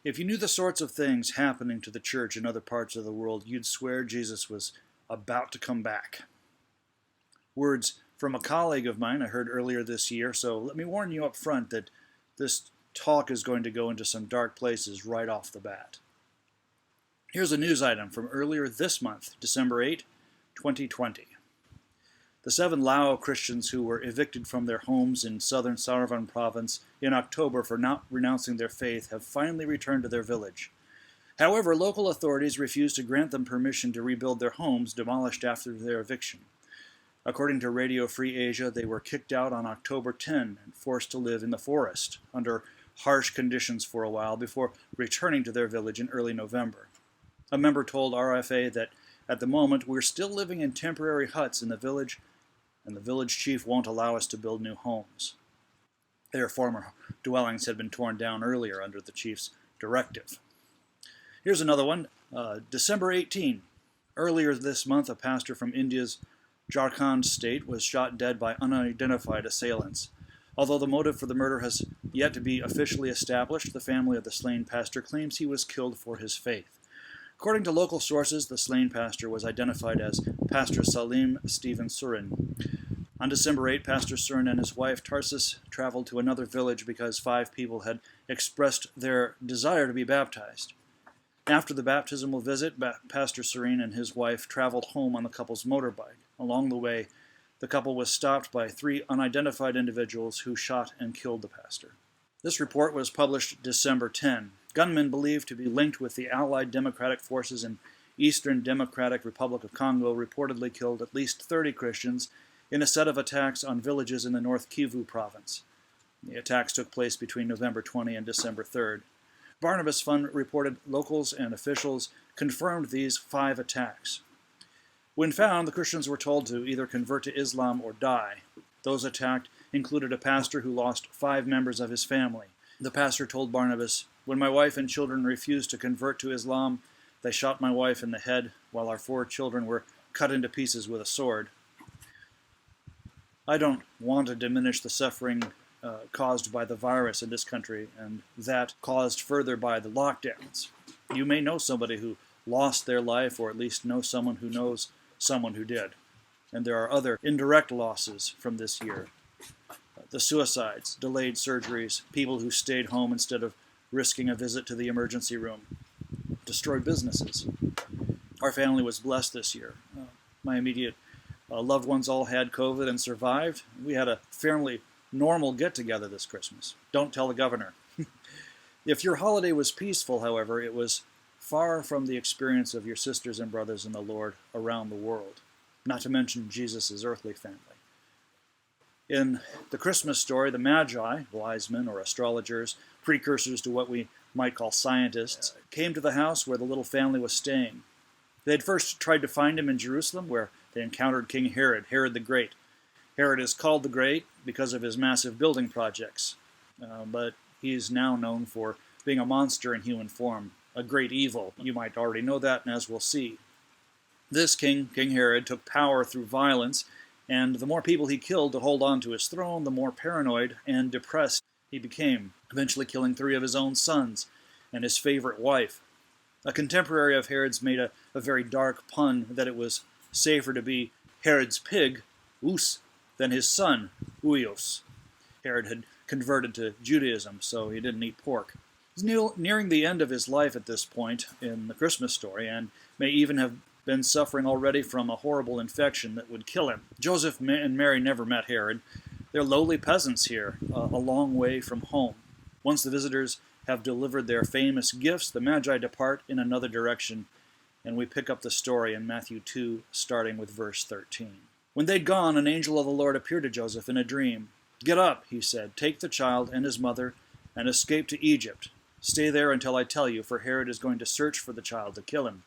If you knew the sorts of things happening to the church in other parts of the world, you'd swear Jesus was about to come back. Words from a colleague of mine I heard earlier this year, so let me warn you up front that this talk is going to go into some dark places right off the bat. Here's a news item from earlier this month, December 8, 2020. The 7 Lao Christians who were evicted from their homes in southern Saravon province in October for not renouncing their faith have finally returned to their village. However, local authorities refused to grant them permission to rebuild their homes demolished after their eviction. According to Radio Free Asia, they were kicked out on October 10 and forced to live in the forest under harsh conditions for a while before returning to their village in early November. A member told RFA that at the moment we're still living in temporary huts in the village, and the village chief won't allow us to build new homes. Their former dwellings had been torn down earlier under the chief's directive. Here's another one, December 18. Earlier this month, a pastor from India's Jharkhand state was shot dead by unidentified assailants. Although the motive for the murder has yet to be officially established, the family of the slain pastor claims he was killed for his faith. According to local sources, the slain pastor was identified as Pastor Salim Stephen Surin. On December 8, Pastor Surin and his wife Tarsis traveled to another village because 5 people had expressed their desire to be baptized. After the baptismal visit, Pastor Surin and his wife traveled home on the couple's motorbike. Along the way, the couple was stopped by 3 unidentified individuals who shot and killed the pastor. This report was published December 10. Gunmen believed to be linked with the Allied Democratic Forces in Eastern Democratic Republic of Congo reportedly killed at least 30 Christians in a set of attacks on villages in the North Kivu province. The attacks took place between November 20 and December 3rd. Barnabas Fund reported locals and officials confirmed these 5 attacks. When found, the Christians were told to either convert to Islam or die. Those attacked included a pastor who lost 5 members of his family. The pastor told Barnabas, "When my wife and children refused to convert to Islam, they shot my wife in the head while our 4 children were cut into pieces with a sword." I don't want to diminish the suffering caused by the virus in this country, and that caused further by the lockdowns. You may know somebody who lost their life, or at least know someone who knows someone who did. And there are other indirect losses from this year. The suicides, delayed surgeries, people who stayed home instead of risking a visit to the emergency room, destroyed businesses. Our family was blessed this year. My immediate loved ones all had COVID and survived. We had a fairly normal get-together this Christmas. Don't tell the governor. If your holiday was peaceful, however, it was far from the experience of your sisters and brothers in the Lord around the world, not to mention Jesus' earthly family. In the Christmas story, the Magi, wise men or astrologers, precursors to what we might call scientists, came to the house where the little family was staying. They had first tried to find him in Jerusalem, where they encountered King Herod, Herod the Great. Herod is called the Great because of his massive building projects, but he is now known for being a monster in human form, a great evil. You might already know that, and as we'll see. This king, King Herod, took power through violence, and the more people he killed to hold on to his throne, the more paranoid and depressed he became, eventually killing 3 of his own sons and his favorite wife. A contemporary of Herod's made a very dark pun that it was safer to be Herod's pig, Us, than his son, Uios. Herod had converted to Judaism, so he didn't eat pork. He's nearing the end of his life at this point in the Christmas story, and may even have been suffering already from a horrible infection that would kill him. Joseph and Mary never met Herod. They're lowly peasants here, a long way from home. Once the visitors have delivered their famous gifts, the Magi depart in another direction, and we pick up the story in Matthew 2, starting with verse 13. When they'd gone, an angel of the Lord appeared to Joseph in a dream. "Get up," he said, "take the child and his mother, and escape to Egypt. Stay there until I tell you, for Herod is going to search for the child to kill him."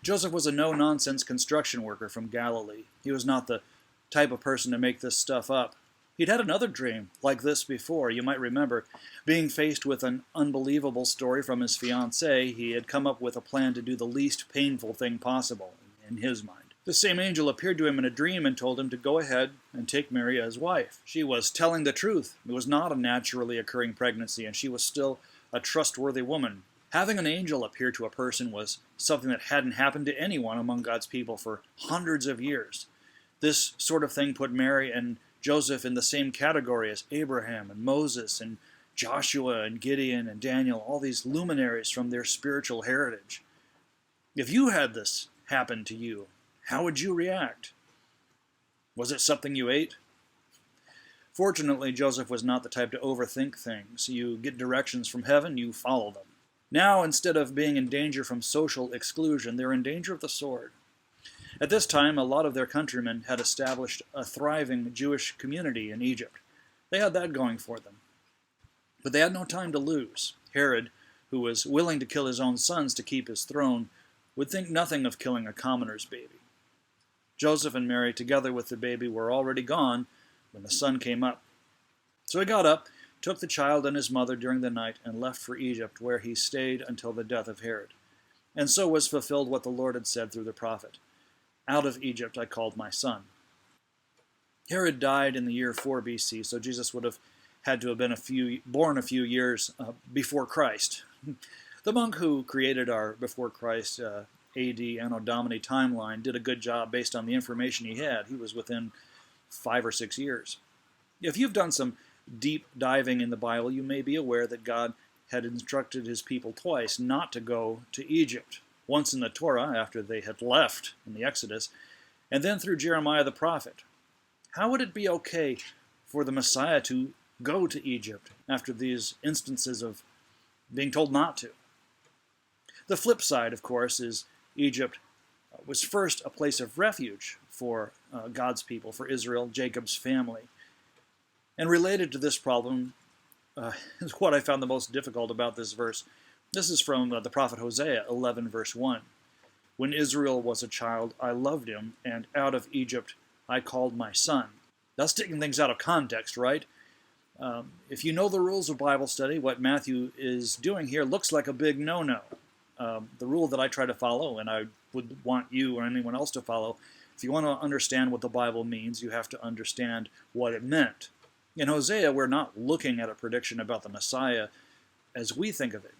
Joseph was a no-nonsense construction worker from Galilee. He was not the type of person to make this stuff up. He'd had another dream like this before, you might remember. Being faced with an unbelievable story from his fiancée, he had come up with a plan to do the least painful thing possible, in his mind. The same angel appeared to him in a dream and told him to go ahead and take Mary as wife. She was telling the truth. It was not a naturally occurring pregnancy, and she was still a trustworthy woman. Having an angel appear to a person was something that hadn't happened to anyone among God's people for hundreds of years. This sort of thing put Mary and Joseph in the same category as Abraham and Moses and Joshua and Gideon and Daniel, all these luminaries from their spiritual heritage. If you had this happen to you, how would you react? Was it something you ate? Fortunately, Joseph was not the type to overthink things. You get directions from heaven, you follow them. Now, instead of being in danger from social exclusion, they're in danger of the sword. At this time, a lot of their countrymen had established a thriving Jewish community in Egypt. They had that going for them. But they had no time to lose. Herod, who was willing to kill his own sons to keep his throne, would think nothing of killing a commoner's baby. Joseph and Mary, together with the baby, were already gone when the sun came up. So he got up, took the child and his mother during the night, and left for Egypt, where he stayed until the death of Herod. And so was fulfilled what the Lord had said through the prophet, "Out of Egypt I called my son." Herod died in the year 4 BC, so Jesus would have had to have been born a few years before Christ. The monk who created our before Christ AD Anno Domini timeline did a good job based on the information he had. He was within 5 or 6 years. If you've done some deep diving in the Bible, you may be aware that God had instructed his people twice not to go to Egypt. Once in the Torah, after they had left in the Exodus, and then through Jeremiah the prophet. How would it be okay for the Messiah to go to Egypt after these instances of being told not to? The flip side, of course, is Egypt was first a place of refuge for God's people, for Israel, Jacob's family. And related to this problem is what I found the most difficult about this verse. This is from the prophet Hosea 11, verse 1. "When Israel was a child, I loved him, and out of Egypt I called my son." That's taking things out of context, right? If you know the rules of Bible study, what Matthew is doing here looks like a big no-no. The rule that I try to follow, and I would want you or anyone else to follow, if you want to understand what the Bible means, you have to understand what it meant. In Hosea, we're not looking at a prediction about the Messiah as we think of it.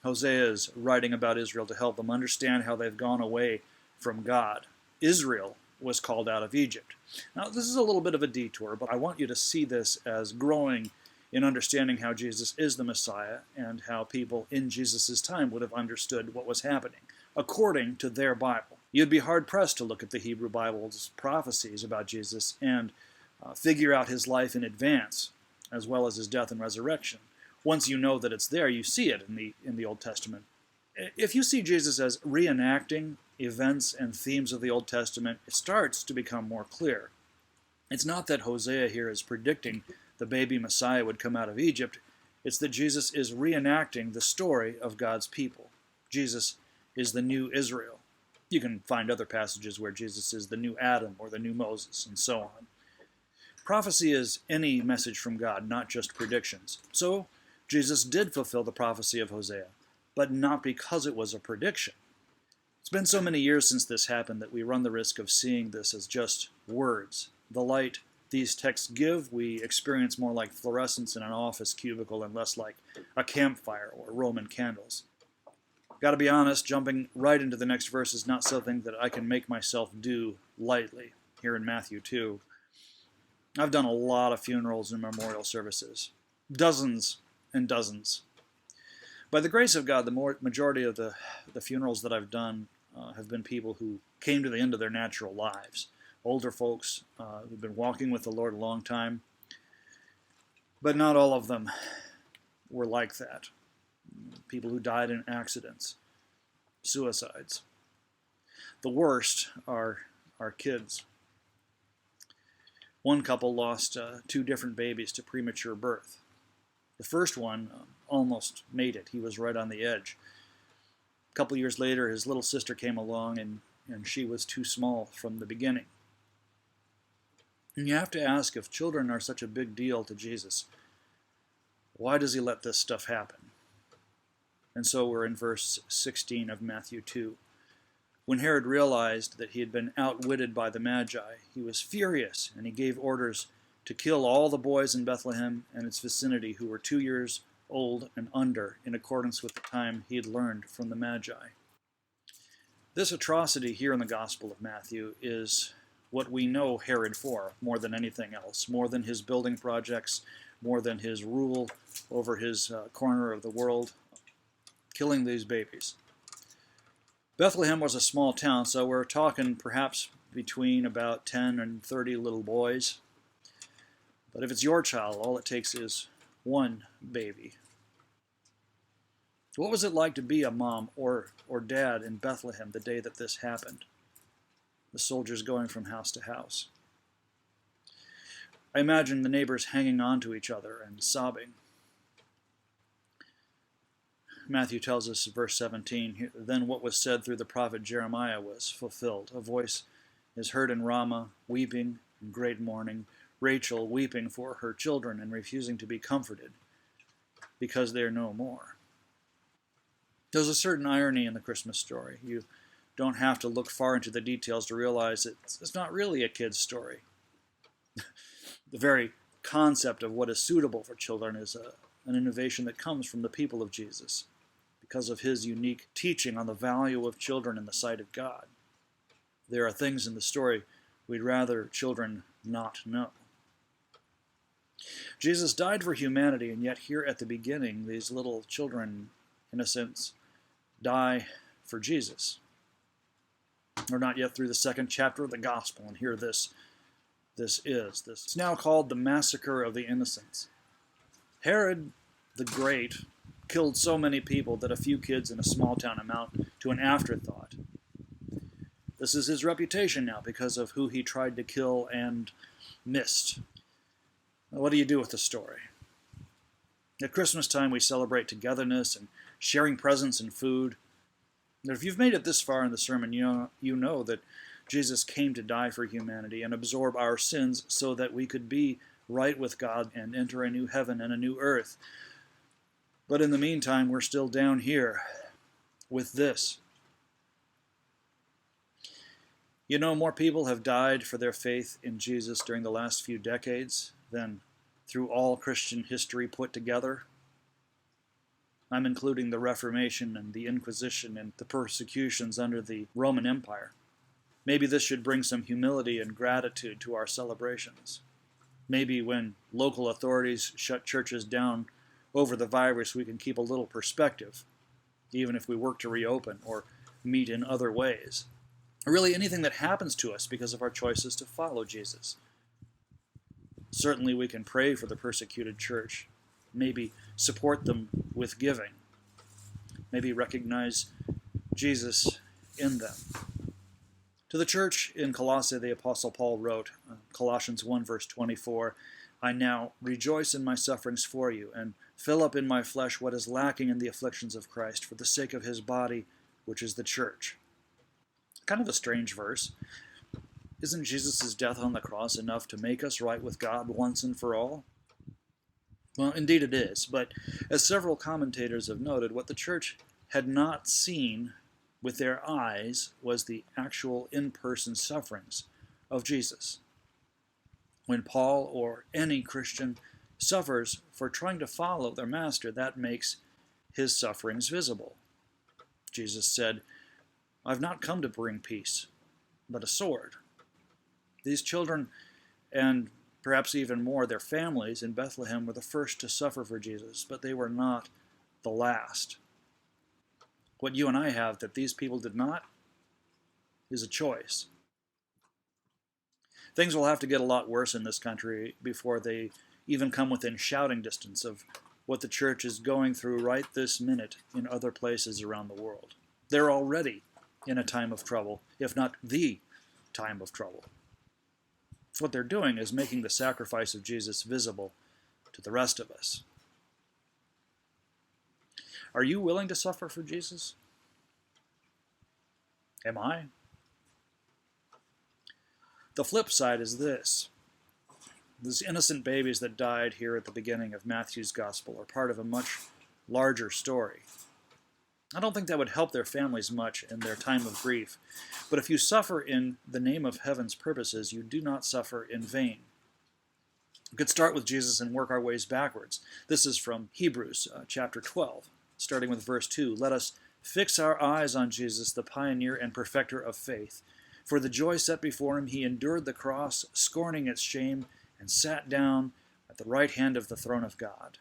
Hosea is writing about Israel to help them understand how they've gone away from God. Israel was called out of Egypt. Now, this is a little bit of a detour, but I want you to see this as growing in understanding how Jesus is the Messiah and how people in Jesus' time would have understood what was happening, according to their Bible. You'd be hard-pressed to look at the Hebrew Bible's prophecies about Jesus and figure out his life in advance, as well as his death and resurrection. Once you know that it's there, you see it in the Old Testament. If you see Jesus as reenacting events and themes of the Old Testament, it starts to become more clear. It's not that Hosea here is predicting the baby Messiah would come out of Egypt. It's that Jesus is reenacting the story of God's people. Jesus is the new Israel. You can find other passages where Jesus is the new Adam or the new Moses, and so on. Prophecy is any message from God, not just predictions. So, Jesus did fulfill the prophecy of Hosea, but not because it was a prediction. It's been so many years since this happened that we run the risk of seeing this as just words. The light these texts give, we experience more like fluorescence in an office cubicle and less like a campfire or Roman candles. Gotta be honest, jumping right into the next verse is not something that I can make myself do lightly. Here in Matthew 2. I've done a lot of funerals and memorial services. Dozens and dozens. By the grace of God, the majority of the funerals that I've done have been people who came to the end of their natural lives. Older folks who've been walking with the Lord a long time. But not all of them were like that. People who died in accidents, suicides. The worst are kids. One couple lost 2 different babies to premature birth. The first one almost made it. He was right on the edge. A couple years later, his little sister came along, and she was too small from the beginning. And you have to ask, if children are such a big deal to Jesus, why does he let this stuff happen? And so we're in verse 16 of Matthew 2. When Herod realized that he had been outwitted by the Magi, he was furious, and he gave orders to kill all the boys in Bethlehem and its vicinity who were 2 years old and under, in accordance with the time he had learned from the Magi. This atrocity here in the Gospel of Matthew is what we know Herod for more than anything else, more than his building projects, more than his rule over his corner of the world, killing these babies. Bethlehem was a small town, so we're talking perhaps between about 10 and 30 little boys. But if it's your child, all it takes is one baby. What was it like to be a mom or dad in Bethlehem the day that this happened? The soldiers going from house to house. I imagine the neighbors hanging on to each other and sobbing. Matthew tells us, verse 17, then what was said through the prophet Jeremiah was fulfilled. A voice is heard in Ramah, weeping in great mourning, Rachel weeping for her children and refusing to be comforted because they are no more. There's a certain irony in the Christmas story. You don't have to look far into the details to realize it's not really a kid's story. The very concept of what is suitable for children is an innovation that comes from the people of Jesus because of his unique teaching on the value of children in the sight of God. There are things in the story we'd rather children not know. Jesus died for humanity, and yet here at the beginning, these little children, in a sense, die for Jesus. We're not yet through the second chapter of the Gospel, and here this is. It's now called the Massacre of the Innocents. Herod the Great killed so many people that a few kids in a small town amount to an afterthought. This is his reputation now because of who he tried to kill and missed. What do you do with the story? At Christmas time, we celebrate togetherness and sharing presents and food. If you've made it this far in the sermon, you know that Jesus came to die for humanity and absorb our sins so that we could be right with God and enter a new heaven and a new earth. But in the meantime, we're still down here with this. You know, more people have died for their faith in Jesus during the last few decades than through all Christian history put together. I'm including the Reformation and the Inquisition and the persecutions under the Roman Empire. Maybe this should bring some humility and gratitude to our celebrations. Maybe when local authorities shut churches down over the virus, we can keep a little perspective, even if we work to reopen or meet in other ways. Or really anything that happens to us because of our choices to follow Jesus. Certainly we can pray for the persecuted church, maybe support them with giving, maybe recognize Jesus in them. To the church in Colossae, the Apostle Paul wrote, Colossians 1 verse 24, I now rejoice in my sufferings for you, and fill up in my flesh what is lacking in the afflictions of Christ, for the sake of his body, which is the church. Kind of a strange verse. Isn't Jesus' death on the cross enough to make us right with God once and for all? Well, indeed it is, but as several commentators have noted, what the church had not seen with their eyes was the actual in-person sufferings of Jesus. When Paul or any Christian suffers for trying to follow their master, that makes his sufferings visible. Jesus said, I've not come to bring peace, but a sword. These children, and perhaps even more their families in Bethlehem, were the first to suffer for Jesus, but they were not the last. What you and I have that these people did not is a choice. Things will have to get a lot worse in this country before they even come within shouting distance of what the church is going through right this minute in other places around the world. They're already in a time of trouble, if not the time of trouble. What they're doing is making the sacrifice of Jesus visible to the rest of us. Are you willing to suffer for Jesus? Am I? The flip side is this. These innocent babies that died here at the beginning of Matthew's gospel are part of a much larger story. I don't think that would help their families much in their time of grief. But if you suffer in the name of heaven's purposes, you do not suffer in vain. We could start with Jesus and work our ways backwards. This is from Hebrews chapter 12, starting with verse 2. Let us fix our eyes on Jesus, the pioneer and perfecter of faith. For the joy set before him, he endured the cross, scorning its shame, and sat down at the right hand of the throne of God.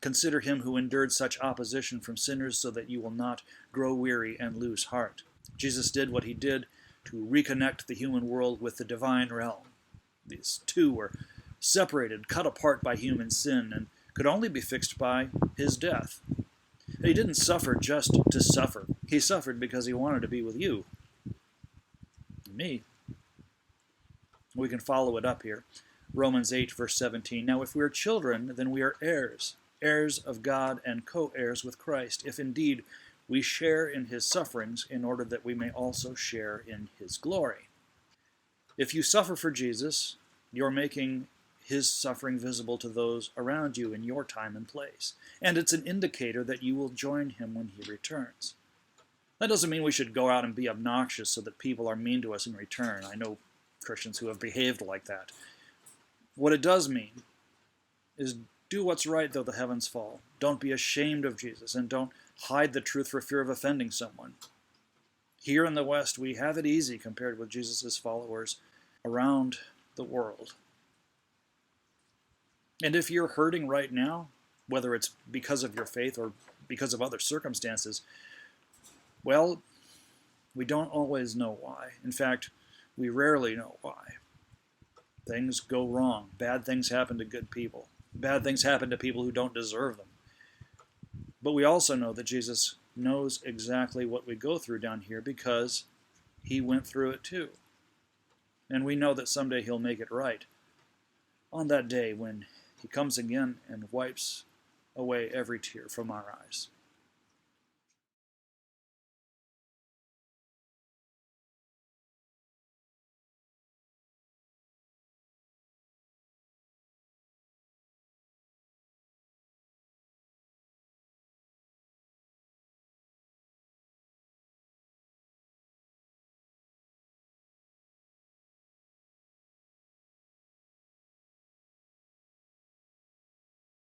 Consider him who endured such opposition from sinners so that you will not grow weary and lose heart. Jesus did what he did to reconnect the human world with the divine realm. These two were separated, cut apart by human sin, and could only be fixed by his death. He didn't suffer just to suffer. He suffered because he wanted to be with you and me. We can follow it up here. Romans 8, verse 17. Now, if we are children, then we are heirs, heirs of God and co-heirs with Christ, if indeed we share in his sufferings, in order that we may also share in his glory. If you suffer for Jesus, you're making his suffering visible to those around you in your time and place. And it's an indicator that you will join him when he returns. That doesn't mean we should go out and be obnoxious so that people are mean to us in return. I know Christians who have behaved like that. What it does mean is do what's right though the heavens fall. Don't be ashamed of Jesus, and don't hide the truth for fear of offending someone. Here in the West, we have it easy compared with Jesus' followers around the world. And if you're hurting right now, whether it's because of your faith or because of other circumstances, well, we don't always know why. In fact, we rarely know why. Things go wrong. Bad things happen to good people. Bad things happen to people who don't deserve them. But we also know that Jesus knows exactly what we go through down here because he went through it too. And we know that someday he'll make it right. On that day when he comes again and wipes away every tear from our eyes.